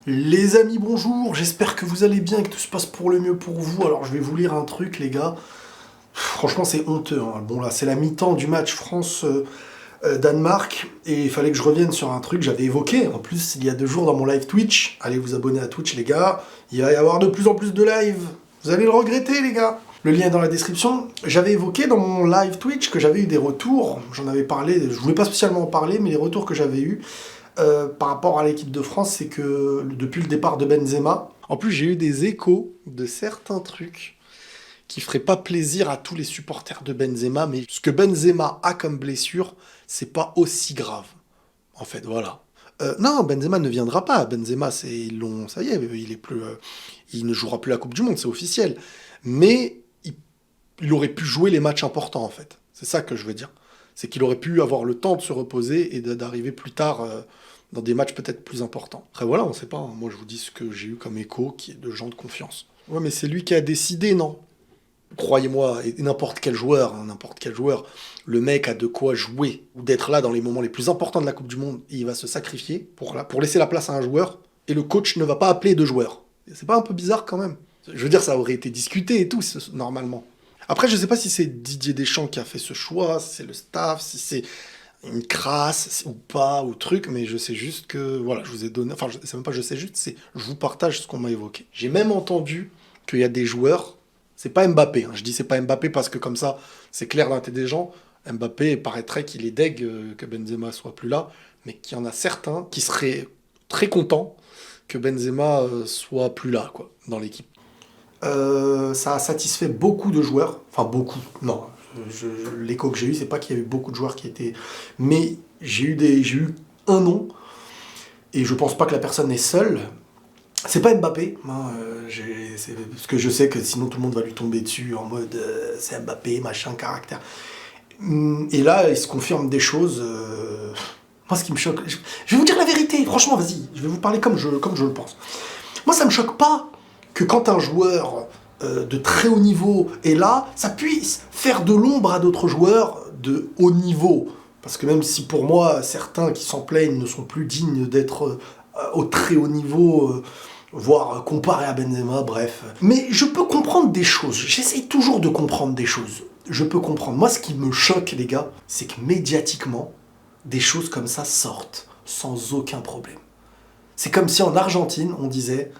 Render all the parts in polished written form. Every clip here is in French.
Les amis, bonjour, j'espère que vous allez bien et que tout se passe pour le mieux pour vous. Alors je vais vous lire un truc les gars, franchement c'est honteux, hein. Bon là c'est la mi-temps du match France-Danemark et il fallait que je revienne sur un truc que j'avais évoqué. En plus il y a 2 jours dans mon live Twitch, allez vous abonner à Twitch les gars, il va y avoir de plus en plus de live, vous allez le regretter les gars. Le lien est dans la description. J'avais évoqué dans mon live Twitch que j'avais eu des retours, j'en avais parlé, je voulais pas spécialement en parler mais les retours que j'avais eus par rapport à l'équipe de France, c'est que depuis le départ de Benzema, en plus j'ai eu des échos de certains trucs qui feraient pas plaisir à tous les supporters de Benzema, mais ce que Benzema a comme blessure, c'est pas aussi grave. En fait, voilà. Non, Benzema ne viendra pas. Benzema, ça y est, il ne jouera plus la Coupe du Monde, c'est officiel. Mais il aurait pu jouer les matchs importants, en fait. C'est ça que je veux dire. C'est qu'il aurait pu avoir le temps de se reposer et d'arriver plus tard dans des matchs peut-être plus importants. Après voilà, on sait pas, hein. Moi je vous dis ce que j'ai eu comme écho, qui est de gens de confiance. Ouais, mais c'est lui qui a décidé, non? Croyez-moi, et n'importe quel joueur, le mec a de quoi jouer, ou d'être là dans les moments les plus importants de la Coupe du Monde, et il va se sacrifier pour laisser la place à un joueur, et le coach ne va pas appeler 2 joueurs. C'est pas un peu bizarre quand même? Je veux dire, ça aurait été discuté et tout, normalement. Après, je sais pas si c'est Didier Deschamps qui a fait ce choix, si c'est le staff, si c'est une crasse ou pas, ou truc, mais je sais juste que, voilà, je vous ai donné, enfin, c'est même pas je sais juste, c'est je vous partage ce qu'on m'a évoqué. J'ai même entendu qu'il y a des joueurs, c'est pas Mbappé, hein, je dis c'est pas Mbappé parce que comme ça, c'est clair dans la tête des gens, Mbappé paraîtrait qu'il est deg que Benzema soit plus là, mais qu'il y en a certains qui seraient très contents que Benzema soit plus là, quoi, dans l'équipe. Ça a satisfait beaucoup de joueurs, enfin beaucoup, non, l'écho que j'ai eu, c'est pas qu'il y a eu beaucoup de joueurs qui étaient... Mais j'ai eu un nom, et je pense pas que la personne est seule. C'est pas Mbappé, hein, parce que je sais que sinon tout le monde va lui tomber dessus en mode c'est Mbappé, machin, caractère. Et là, il se confirme des choses... Moi, ce qui me choque... Je vais vous dire la vérité, franchement, vas-y, je vais vous parler comme je le pense. Moi, ça me choque pas que quand un joueur de très haut niveau est là, ça puisse faire de l'ombre à d'autres joueurs de haut niveau. Parce que même si pour moi, certains qui s'en plaignent ne sont plus dignes d'être au très haut niveau, voire comparés à Benzema, bref. Mais je peux comprendre des choses, j'essaye toujours de comprendre des choses. Je peux comprendre. Moi, ce qui me choque, les gars, c'est que médiatiquement, des choses comme ça sortent sans aucun problème. C'est comme si en Argentine, on disait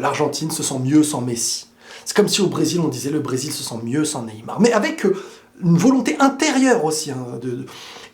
l'Argentine se sent mieux sans Messi. C'est comme si au Brésil, on disait le Brésil se sent mieux sans Neymar. Mais avec une volonté intérieure aussi. Hein,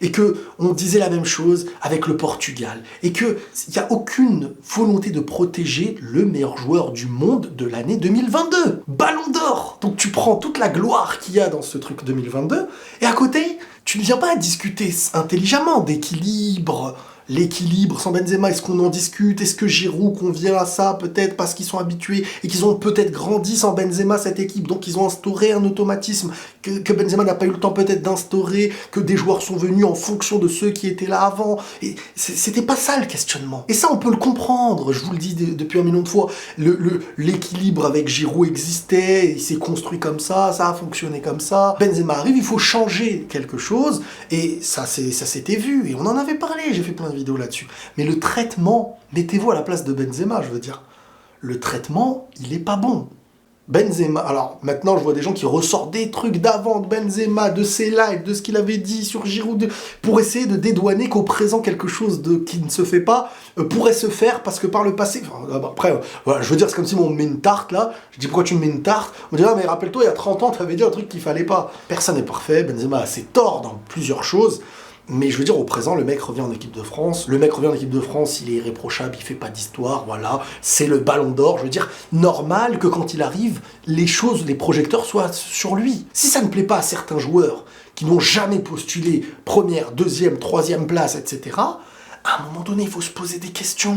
et qu'on disait la même chose avec le Portugal. Et qu'il n'y a aucune volonté de protéger le meilleur joueur du monde de l'année 2022. Ballon d'or. Donc tu prends toute la gloire qu'il y a dans ce truc 2022. Et à côté, tu ne viens pas à discuter intelligemment d'équilibre. L'équilibre sans Benzema, est-ce qu'on en discute? Est-ce que Giroud convient à ça peut-être parce qu'ils sont habitués et qu'ils ont peut-être grandi sans Benzema cette équipe, donc ils ont instauré un automatisme que Benzema n'a pas eu le temps peut-être d'instaurer, que des joueurs sont venus en fonction de ceux qui étaient là avant. Et c'était pas ça le questionnement. Et ça on peut le comprendre, je vous le dis depuis 1 million de fois, l'équilibre avec Giroud existait, il s'est construit comme ça a fonctionné comme ça. Benzema arrive, il faut changer quelque chose et ça s'était vu et on en avait parlé, j'ai fait plein de vidéo là-dessus. Mais le traitement, mettez-vous à la place de Benzema, je veux dire. Le traitement, il est pas bon. Benzema, alors maintenant je vois des gens qui ressortent des trucs d'avant de Benzema, de ses lives, de ce qu'il avait dit sur Giroud, pour essayer de dédouaner qu'au présent quelque chose qui ne se fait pas pourrait se faire parce que par le passé, enfin, après, voilà, je veux dire, c'est comme si on me met une tarte là, je dis pourquoi tu me mets une tarte, on me dit ah mais rappelle-toi il y a 30 ans tu avais dit un truc qu'il fallait pas. Personne n'est parfait, Benzema a ses torts dans plusieurs choses. Mais je veux dire, au présent, le mec revient en équipe de France. Le mec revient en équipe de France, il est irréprochable, il fait pas d'histoire, voilà. C'est le ballon d'or. Je veux dire, normal que quand il arrive, les projecteurs soient sur lui. Si ça ne plaît pas à certains joueurs qui n'ont jamais postulé première, deuxième, troisième place, etc., à un moment donné, il faut se poser des questions.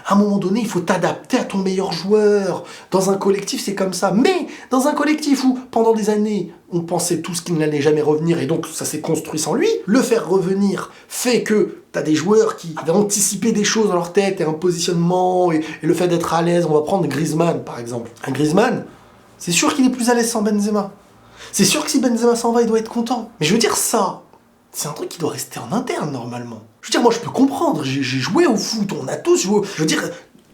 À un moment donné, il faut t'adapter à ton meilleur joueur. Dans un collectif, c'est comme ça. Mais dans un collectif où, pendant des années, on pensait tous qu'il n'allait jamais revenir et donc ça s'est construit sans lui, le faire revenir fait que t'as des joueurs qui avaient anticipé des choses dans leur tête et un positionnement et le fait d'être à l'aise. On va prendre Griezmann, par exemple. Un Griezmann, c'est sûr qu'il est plus à l'aise sans Benzema. C'est sûr que si Benzema s'en va, il doit être content. Mais je veux dire ça, c'est un truc qui doit rester en interne, normalement. Je veux dire, moi, je peux comprendre. J'ai joué au foot, on a tous joué. Je veux dire,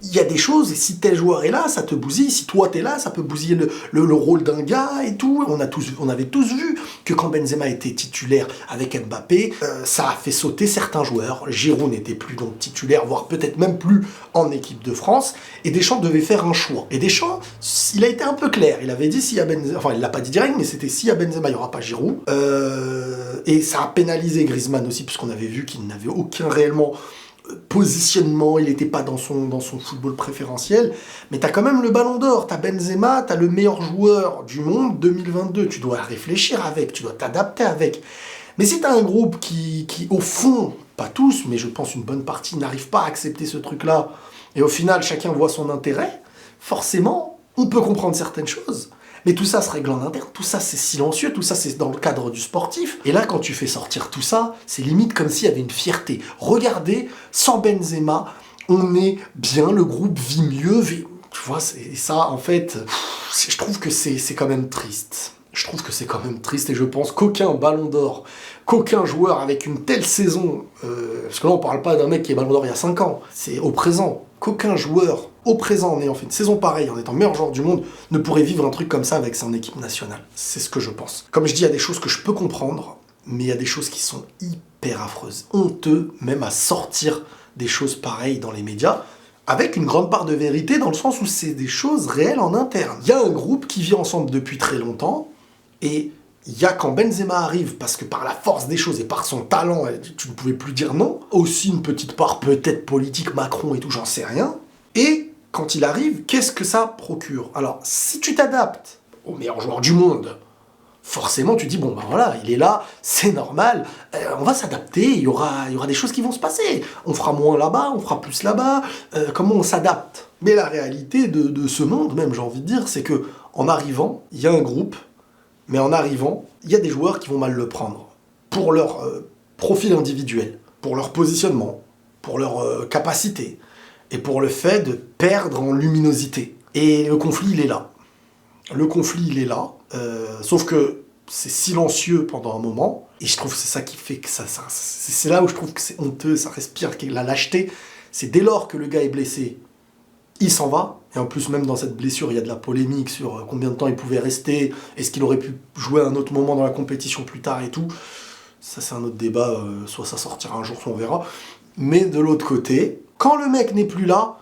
il y a des choses, et si tel joueur est là, ça te bousille, si toi t'es là, ça peut bousiller le rôle d'un gars et tout. On avait tous vu que quand Benzema était titulaire avec Mbappé, ça a fait sauter certains joueurs. Giroud n'était plus donc titulaire, voire peut-être même plus en équipe de France, et Deschamps devait faire un choix. Et Deschamps, il a été un peu clair, il avait dit s'il y a Benzema, enfin il l'a pas dit direct, mais c'était s'il y a Benzema, il n'y aura pas Giroud. Et ça a pénalisé Griezmann aussi, puisqu'on avait vu qu'il n'avait aucun réellement positionnement, il n'était pas dans son football préférentiel, mais t'as quand même le Ballon d'Or, t'as Benzema, t'as le meilleur joueur du monde 2022, tu dois réfléchir avec, tu dois t'adapter avec. Mais si t'as un groupe qui, au fond, pas tous, mais je pense une bonne partie, n'arrive pas à accepter ce truc-là, et au final, chacun voit son intérêt, forcément, on peut comprendre certaines choses. Mais tout ça se règle en interne, tout ça c'est silencieux, tout ça c'est dans le cadre du sportif. Et là, quand tu fais sortir tout ça, c'est limite comme s'il y avait une fierté. Regardez, sans Benzema, on est bien, le groupe vit mieux. Tu vois, et ça, en fait, je trouve que c'est quand même triste. Je trouve que c'est quand même triste et je pense qu'aucun Ballon d'Or, qu'aucun joueur avec une telle saison, parce que là on parle pas d'un mec qui est Ballon d'Or il y a 5 ans, c'est au présent, qu'aucun joueur au présent en ayant fait une saison pareille, en étant meilleur joueur du monde, ne pourrait vivre un truc comme ça avec son équipe nationale. C'est ce que je pense. Comme je dis, il y a des choses que je peux comprendre, mais il y a des choses qui sont hyper affreuses, honteux même à sortir des choses pareilles dans les médias, avec une grande part de vérité dans le sens où c'est des choses réelles en interne. Il y a un groupe qui vit ensemble depuis très longtemps, et il y a quand Benzema arrive, parce que par la force des choses et par son talent, tu ne pouvais plus dire non, aussi une petite part peut-être politique, Macron et tout, j'en sais rien, et quand il arrive, qu'est-ce que ça procure? Alors, si tu t'adaptes au meilleur joueur du monde, forcément tu dis, bon ben voilà, il est là, c'est normal, on va s'adapter, il y aura des choses qui vont se passer, on fera moins là-bas, on fera plus là-bas, comment on s'adapte? Mais la réalité de ce monde, même j'ai envie de dire, c'est que en arrivant, il y a un groupe, mais en arrivant, il y a des joueurs qui vont mal le prendre, pour leur profil individuel, pour leur positionnement, pour leur capacité, et pour le fait de perdre en luminosité. Et le conflit, il est là. Le conflit, il est là, sauf que c'est silencieux pendant un moment, et je trouve que c'est ça qui fait que c'est là où je trouve que c'est honteux, ça respire la lâcheté, c'est dès lors que le gars est blessé, il s'en va, et en plus même dans cette blessure, il y a de la polémique sur combien de temps il pouvait rester, est-ce qu'il aurait pu jouer à un autre moment dans la compétition plus tard et tout, ça c'est un autre débat, soit ça sortira un jour, soit on verra, mais de l'autre côté, quand le mec n'est plus là,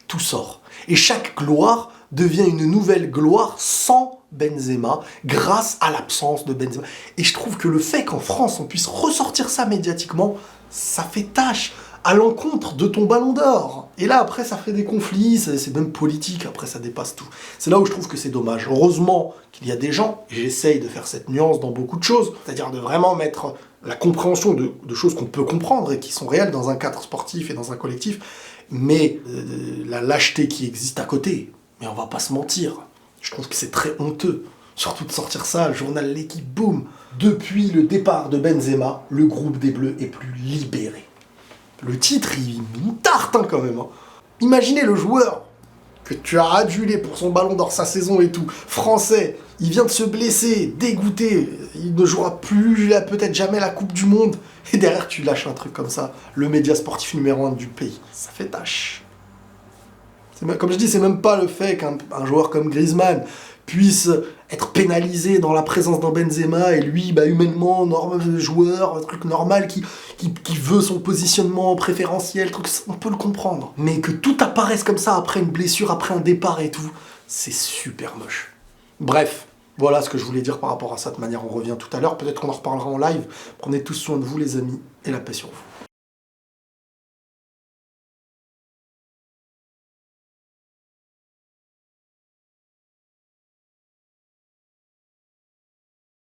tout sort, et chaque gloire devient une nouvelle gloire sans Benzema, grâce à l'absence de Benzema. Et je trouve que le fait qu'en France, on puisse ressortir ça médiatiquement, ça fait tâche à l'encontre de ton Ballon d'Or. Et là, après, ça fait des conflits, c'est même politique, après, ça dépasse tout. C'est là où je trouve que c'est dommage. Heureusement qu'il y a des gens, et j'essaye de faire cette nuance dans beaucoup de choses, c'est-à-dire de vraiment mettre la compréhension de choses qu'on peut comprendre et qui sont réelles dans un cadre sportif et dans un collectif, mais la lâcheté qui existe à côté. Mais on va pas se mentir, je trouve que c'est très honteux. Surtout de sortir ça, le journal L'Équipe, boum. Depuis le départ de Benzema, le groupe des Bleus est plus libéré. Le titre, il me tarte quand même. Hein. Imaginez le joueur que tu as adulé pour son Ballon d'Or, sa saison et tout, français, il vient de se blesser, dégoûté, il ne jouera plus peut-être jamais la Coupe du Monde, et derrière tu lâches un truc comme ça, le média sportif numéro 1 du pays. Ça fait tâche. Comme je dis, c'est même pas le fait qu'un joueur comme Griezmann puisse être pénalisé dans la présence d'un Benzema et lui, humainement, joueur, un truc normal qui veut son positionnement préférentiel, truc, on peut le comprendre. Mais que tout apparaisse comme ça après une blessure, après un départ et tout, c'est super moche. Bref, voilà ce que je voulais dire par rapport à ça. De manière, on revient tout à l'heure. Peut-être qu'on en reparlera en live. Prenez tous soin de vous, les amis, et la paix sur vous.